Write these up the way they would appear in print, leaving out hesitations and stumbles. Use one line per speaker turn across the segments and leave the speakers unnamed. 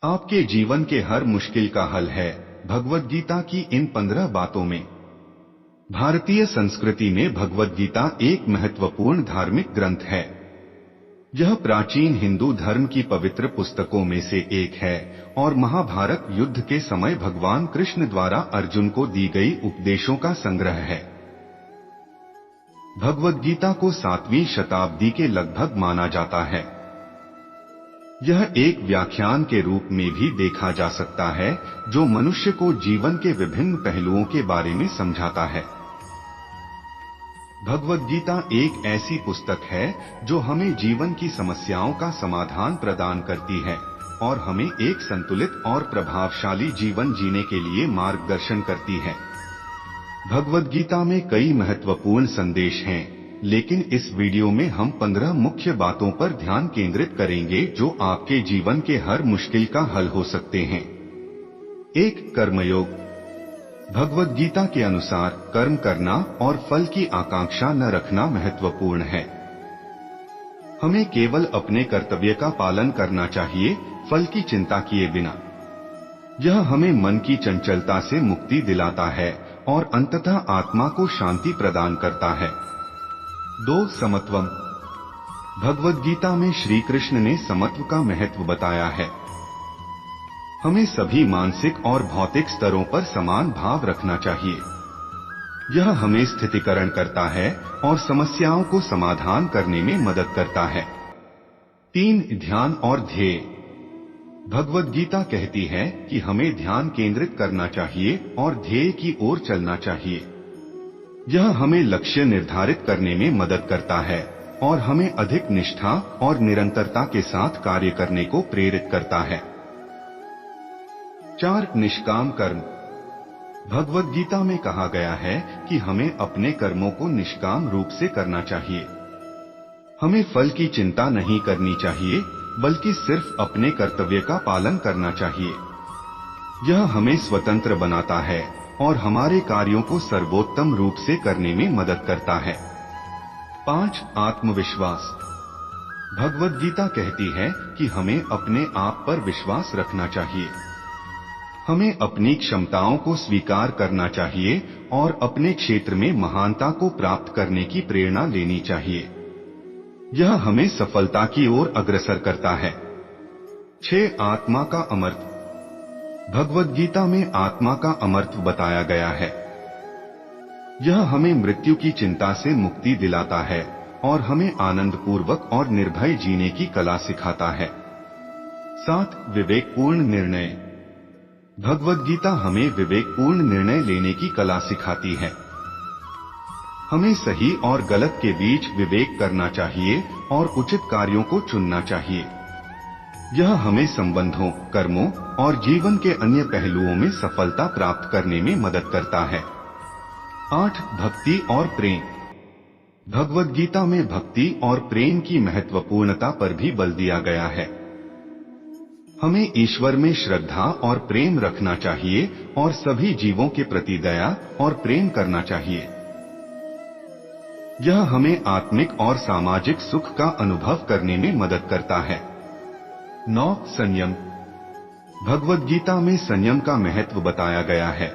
आपके जीवन के हर मुश्किल का हल है भगवद गीता की इन 15 बातों में। भारतीय संस्कृति में भगवद गीता एक महत्वपूर्ण धार्मिक ग्रंथ है। यह प्राचीन हिंदू धर्म की पवित्र पुस्तकों में से एक है और महाभारत युद्ध के समय भगवान कृष्ण द्वारा अर्जुन को दी गई उपदेशों का संग्रह है। भगवद गीता को 7वीं शताब्दी के लगभग माना जाता है। यह एक व्याख्यान के रूप में भी देखा जा सकता है जो मनुष्य को जीवन के विभिन्न पहलुओं के बारे में समझाता है। भगवद गीता एक ऐसी पुस्तक है जो हमें जीवन की समस्याओं का समाधान प्रदान करती है और हमें एक संतुलित और प्रभावशाली जीवन जीने के लिए मार्गदर्शन करती है। भगवद गीता में कई महत्वपूर्ण संदेश हैं, लेकिन इस वीडियो में हम 15 मुख्य बातों पर ध्यान केंद्रित करेंगे जो आपके जीवन के हर मुश्किल का हल हो सकते हैं। 1. कर्मयोग। भगवद गीता के अनुसार कर्म करना और फल की आकांक्षा न रखना महत्वपूर्ण है। हमें केवल अपने कर्तव्य का पालन करना चाहिए, फल की चिंता किए बिना। यह हमें मन की चंचलता से मुक्ति दिलाता है और अंततः आत्मा को शांति प्रदान करता है। 2. समत्वम। भगवद गीता में श्री कृष्ण ने समत्व का महत्व बताया है। हमें सभी मानसिक और भौतिक स्तरों पर समान भाव रखना चाहिए। यह हमें स्थितिकरण करता है और समस्याओं को समाधान करने में मदद करता है। 3. ध्यान और ध्येय। भगवद गीता कहती है कि हमें ध्यान केंद्रित करना चाहिए और ध्येय की ओर चलना चाहिए। यह हमें लक्ष्य निर्धारित करने में मदद करता है और हमें अधिक निष्ठा और निरंतरता के साथ कार्य करने को प्रेरित करता है। 4. निष्काम कर्म। भगवद गीता में कहा गया है कि हमें अपने कर्मों को निष्काम रूप से करना चाहिए। हमें फल की चिंता नहीं करनी चाहिए, बल्कि सिर्फ अपने कर्तव्य का पालन करना चाहिए। यह हमें स्वतंत्र बनाता है और हमारे कार्यों को सर्वोत्तम रूप से करने में मदद करता है। 5. आत्मविश्वास। भगवद गीता कहती है कि हमें अपने आप पर विश्वास रखना चाहिए। हमें अपनी क्षमताओं को स्वीकार करना चाहिए और अपने क्षेत्र में महानता को प्राप्त करने की प्रेरणा लेनी चाहिए। यह हमें सफलता की ओर अग्रसर करता है। 6. आत्मा का अमर्त्य। भगवद गीता में आत्मा का अमर्त्य बताया गया है। यह हमें मृत्यु की चिंता से मुक्ति दिलाता है और हमें आनंद पूर्वक और निर्भय जीने की कला सिखाता है। 7. विवेकपूर्ण निर्णय। भगवद गीता हमें विवेकपूर्ण निर्णय लेने की कला सिखाती है। हमें सही और गलत के बीच विवेक करना चाहिए और उचित कार्यों को चुनना चाहिए। यह हमें संबंधों, कर्मों और जीवन के अन्य पहलुओं में सफलता प्राप्त करने में मदद करता है। 8. भक्ति और प्रेम। भगवद गीता में भक्ति और प्रेम की महत्वपूर्णता पर भी बल दिया गया है। हमें ईश्वर में श्रद्धा और प्रेम रखना चाहिए और सभी जीवों के प्रति दया और प्रेम करना चाहिए। यह हमें आत्मिक और सामाजिक सुख का अनुभव करने में मदद करता है। 9. संयम। भगवद गीता में संयम का महत्व बताया गया है।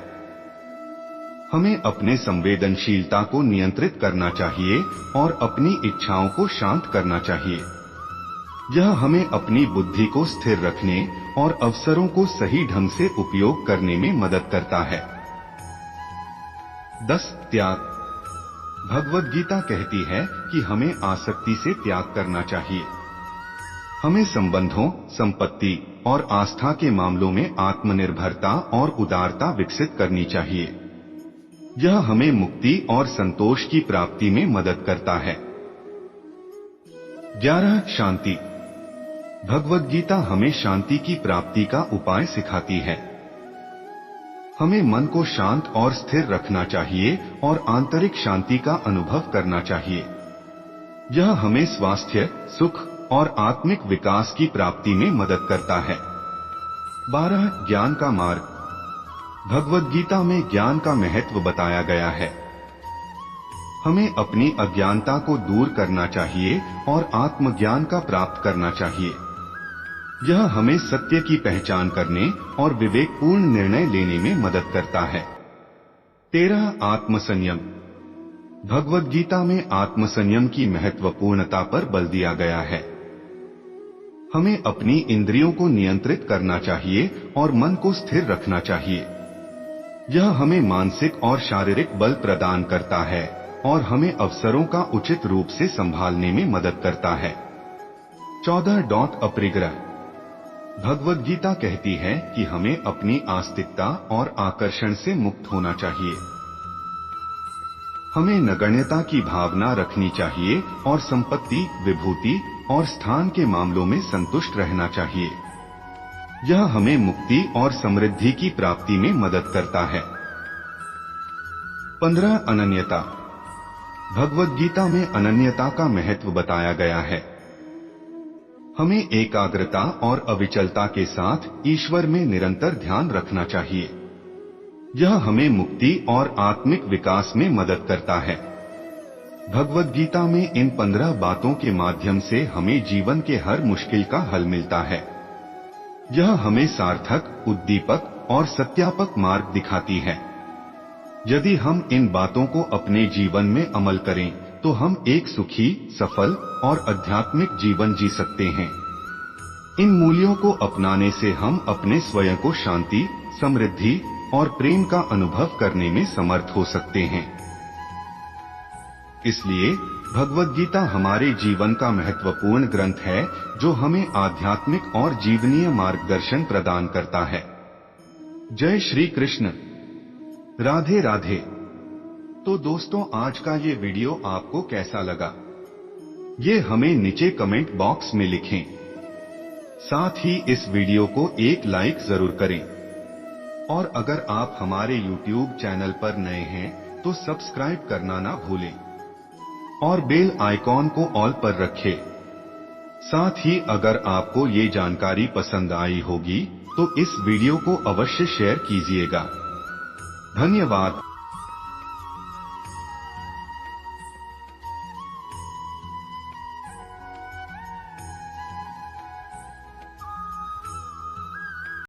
हमें अपने संवेदनशीलता को नियंत्रित करना चाहिए और अपनी इच्छाओं को शांत करना चाहिए। यह हमें अपनी बुद्धि को स्थिर रखने और अवसरों को सही ढंग से उपयोग करने में मदद करता है। 10. त्याग। भगवद गीता कहती है कि हमें आसक्ति से त्याग करना चाहिए। हमें संबंधों, संपत्ति और आस्था के मामलों में आत्मनिर्भरता और उदारता विकसित करनी चाहिए। यह हमें मुक्ति और संतोष की प्राप्ति में मदद करता है। 11. शांति। भगवद गीता हमें शांति की प्राप्ति का उपाय सिखाती है। हमें मन को शांत और स्थिर रखना चाहिए और आंतरिक शांति का अनुभव करना चाहिए। यह हमें स्वास्थ्य, सुख और आत्मिक विकास की प्राप्ति में मदद करता है। 12. ज्ञान का मार्ग। भगवद गीता में ज्ञान का महत्व बताया गया है। हमें अपनी अज्ञानता को दूर करना चाहिए और आत्मज्ञान का प्राप्त करना चाहिए। यह हमें सत्य की पहचान करने और विवेकपूर्ण निर्णय लेने में मदद करता है। 13 आत्मसंयम। भगवद गीता में आत्मसंयम की महत्वपूर्णता पर बल दिया गया है। हमें अपनी इंद्रियों को नियंत्रित करना चाहिए और मन को स्थिर रखना चाहिए। यह हमें मानसिक और शारीरिक बल प्रदान करता है और हमें अवसरों का उचित रूप से संभालने में मदद करता है। 14 अपरिग्रह। भगवद गीता कहती है कि हमें अपनी आस्तिकता और आकर्षण से मुक्त होना चाहिए। हमें नगण्यता की भावना रखनी चाहिए और संपत्ति, विभूति और स्थान के मामलों में संतुष्ट रहना चाहिए। यह हमें मुक्ति और समृद्धि की प्राप्ति में मदद करता है। 15 अनन्यता। भगवद गीता में अनन्यता का महत्व बताया गया है। हमें एकाग्रता और अविचलता के साथ ईश्वर में निरंतर ध्यान रखना चाहिए। यह हमें मुक्ति और आत्मिक विकास में मदद करता है। भगवद गीता में इन 15 बातों के माध्यम से हमें जीवन के हर मुश्किल का हल मिलता है। यह हमें सार्थक, उद्दीपक और सत्यापक मार्ग दिखाती है। यदि हम इन बातों को अपने जीवन में अमल करें तो हम एक सुखी, सफल और आध्यात्मिक जीवन जी सकते हैं। इन मूल्यों को अपनाने से हम अपने स्वयं को शांति, समृद्धि और प्रेम का अनुभव करने में समर्थ हो सकते हैं। इसलिए भगवद गीता हमारे जीवन का महत्वपूर्ण ग्रंथ है जो हमें आध्यात्मिक और जीवनीय मार्गदर्शन प्रदान करता है। जय श्री कृष्ण। राधे राधे। तो दोस्तों, आज का ये वीडियो आपको कैसा लगा, ये हमें नीचे कमेंट बॉक्स में लिखें। साथ ही इस वीडियो को एक लाइक जरूर करें और अगर आप हमारे YouTube चैनल पर नए हैं तो सब्सक्राइब करना ना भूलें और बेल आइकॉन को ऑल पर रखें। साथ ही अगर आपको ये जानकारी पसंद आई होगी तो इस वीडियो को अवश्य शेयर कीजिएगा। धन्यवाद।